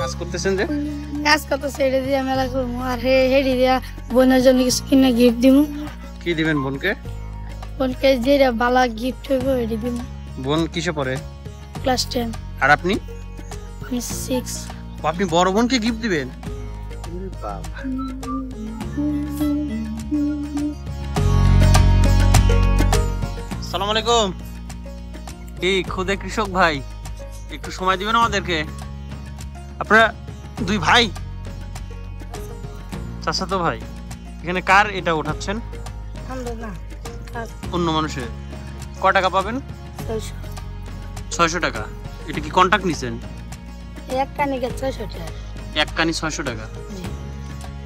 কাজ করতেছেন যে? কাজ কত ছেড়ে দিয়া মেলা করবো আর হেডি দিয়া বোনের জন্য কিছু কিনে গিফট দিব। কি দিবেন বোনকে? বোনকে যেটা ভালো গিফট হইব হেডি দিব। বোন কিসে পড়ে? ক্লাস 10। আর আপনি? আমি 6। আপনি বড় বোনকে গিফট দিবেন? বাবা। আসসালামু আলাইকুম। কি খুদে কৃষক ভাই, একটু সময় দিবেন আমাদেরকে? আপনারা দুই ভাই, চাচাতো ভাই, এখানে কার এটা উঠাচ্ছেন? অন্য মানুষের। কয় টাকা পাবেন? 600 টাকা। এটা কি কন্ট্রাক্ট নিছেন? এক কানিকে 600 টাকা। এক কানি 600 টাকা।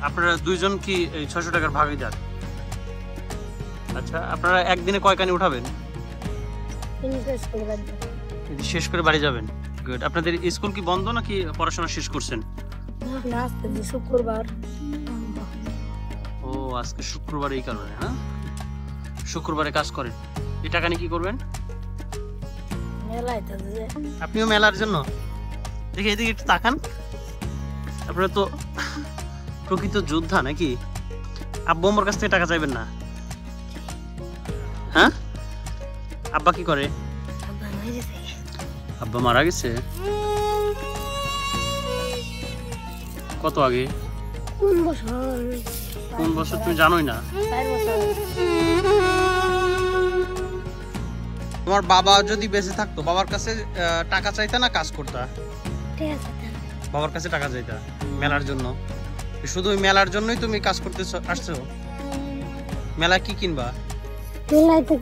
আপনারা দুইজন কি 600 টাকার ভাগীদার? আচ্ছা, আপনারা একদিনে কয় কানি উঠাবেন? শেষ করে বাড়ি যাবেন। গুড। আপনাদের স্কুল কি বন্ধ নাকি পড়াশোনা শেষ করছেন? না, আজকে শুক্রবার। ও, আজকে শুক্রবার, এই কারণে। হ্যাঁ, শুক্রবারে কাজ করেন। এই টাকা নিয়ে কি করবেন? মেলায় তো যে। আপনিও মেলার জন্য? দেখি এদিকে একটু তাকান। আপনারা তো প্রকৃত যোদ্ধা নাকি? আব্বু আম্মুর কাছ থেকে টাকা চাইবেন না? হ্যাঁ, আব্বা কি করে? আব্বা মারা গেছে। কত আগে? কোন বছর? কোন বছর তুমি জানোই না? 4 বছর। তোমার বাবা যদি বেঁচে থাকতো, বাবার কাছে টাকা চাইতা না কাজ করতা? বাবার কাছে টাকা চাইতা মেলার জন্য। শুধু মেলার জন্যই তুমি কাজ করতে আসছো? মেলা কি কিনবা? মেলায় তো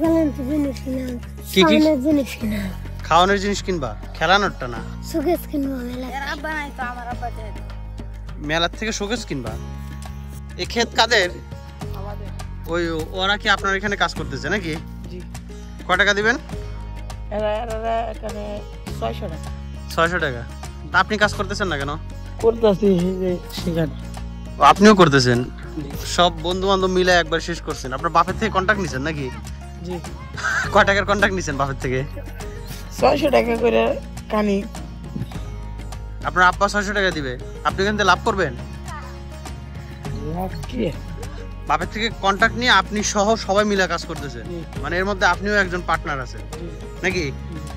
জিনিস কিনা। কি কি জিনিস কিনা? খাওয়ানোর জিনিস কিনবা, খেলানোরটা না। শোকেস কিনবো মেলায়। আব্বা নাই তো, আমার আব্বা দেয়। মেলার থেকে শোকেস কিনবা। এই ক্ষেত কাদের? আমাদের। ওই ওরা কি আপনার এখানে কাজ করতেছে নাকি? জি। কয় টাকা দিবেন? এরা এখানে 600 টাকা। 600 টাকা। তা আপনি কাজ করতেছেন না কেন? করতেছি সেখানে। আপনিও করতেছেন? সব বন্ধু বান্ধব মিলে একবার শেষ করছেন। আপনার বাপের থেকে কন্ট্রাক্ট নিছেন নাকি? জি। কয় টাকার কন্ট্রাক্ট নিছেন বাপের থেকে? 600 টাকা করে কানি। আপনার আব্বা 600 টাকা দিবে, আপনি এখান থেকে লাভ করবেন? লাভ কি? বাপের থেকে কন্ট্রাক্ট নিয়ে আপনি সহ সবাই মিলে কাজ করতেছেন, মানে এর মধ্যে আপনিও একজন পার্টনার আছেন নাকি?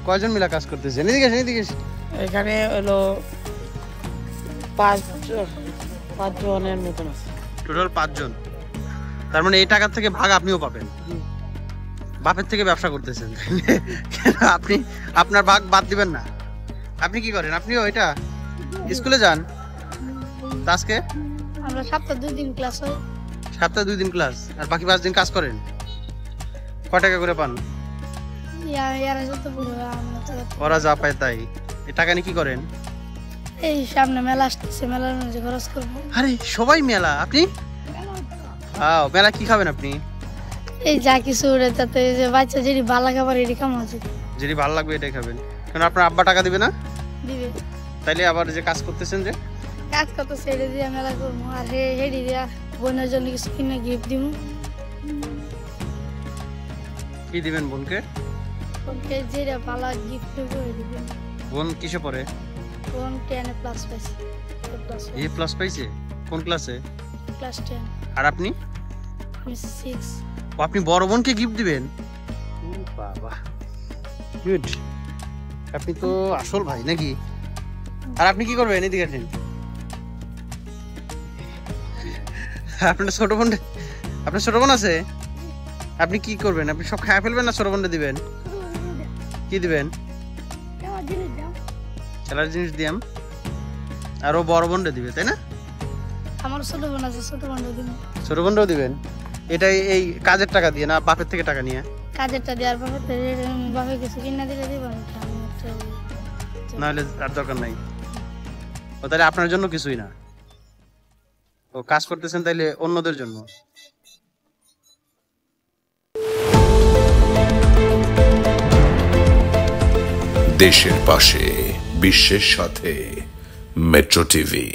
কয়জন মিলে কাজ করতেছেন? এদিকে আসেন, এদিকে আসেন। এখানে হলো 5 জনের মতন আছে। টোটাল 5 জন। তার মানে এই টাকার থেকে ভাগ আপনিও পাবেন। বাপের থেকে ব্যবসা করতেছেন, আপনি আপনার ভাগ বাদ দিবেন না? আপনি কি করেন? আপনিও এটা স্কুলে যান? আজকে আমরা সপ্তাহে 2 দিন ক্লাস হয়। সপ্তাহে 2 দিন ক্লাস, আর বাকি 5 দিন কাজ করেন। কয় টাকা করে পান? ওরা যা পায় তাই। এই টাকা নিয়ে কি করেন? এই সামনে মেলা আসতেছে, মেলার মধ্যে খরচ করবো। আরে সবাই মেলা, আপনি মেলা কি খাবেন আপনি? এই যা কিছু তাতে যে বাচ্চা যেটি ভালো খাবার এটি কাম আছে, যেটি ভালো লাগবে এটাই খাবেন। কারণ আপনার আব্বা টাকা দিবে না? দিবে। তাইলে আবার যে কাজ করতেছেন যে? কাজ কত ছেড়ে দিয়া মেলা করবো আর হেডি দিয়া বোনের জন্য কিছু কিনে গিফট দিব। কি দিবেন বোনকে? বোনকে যেটা ভালো গিফট হইব হেডি দিব। বোন কিসে পড়ে? বোন 10 এ প্লাস পাইছে। এ প্লাস পাইছে? কোন ক্লাসে? ক্লাস 10। আর আপনি? আমি 6। আপনি বড় বোনকে গিফট দিবেন? বাবা, গুড। আপনি তো আসল ভাই নাকি? আর আপনি কি করবেন? এদিকে আসেন। আপনার ছোট বোন আছে? আপনি কি করবেন? আপনি সব খায় ফেলবেন না ছোট বোনটা দিবেন? কি দিবেন? খেলার জিনিস দিয়াম। আর ও বড় বোনটা দিবে, তাই না? আমার ছোট বোন আছে, ছোট বোনটা দিব। ছোট বোনটাও দিবেন? এটা এই কাজের টাকা দিয়ে না বাপের থেকে টাকা নিয়ে? কাজেরটা দেওয়ার পর বাপে কিছু কিনা দিলে দিব, নাহলে আর দরকার নাই। ও তাহলে আপনার জন্য কিছুই না, ও কাজ করতেছেন তাইলে অন্যদের জন্য। দেশের পাশে, বিশ্বের সাথে, মেট্রো টিভি।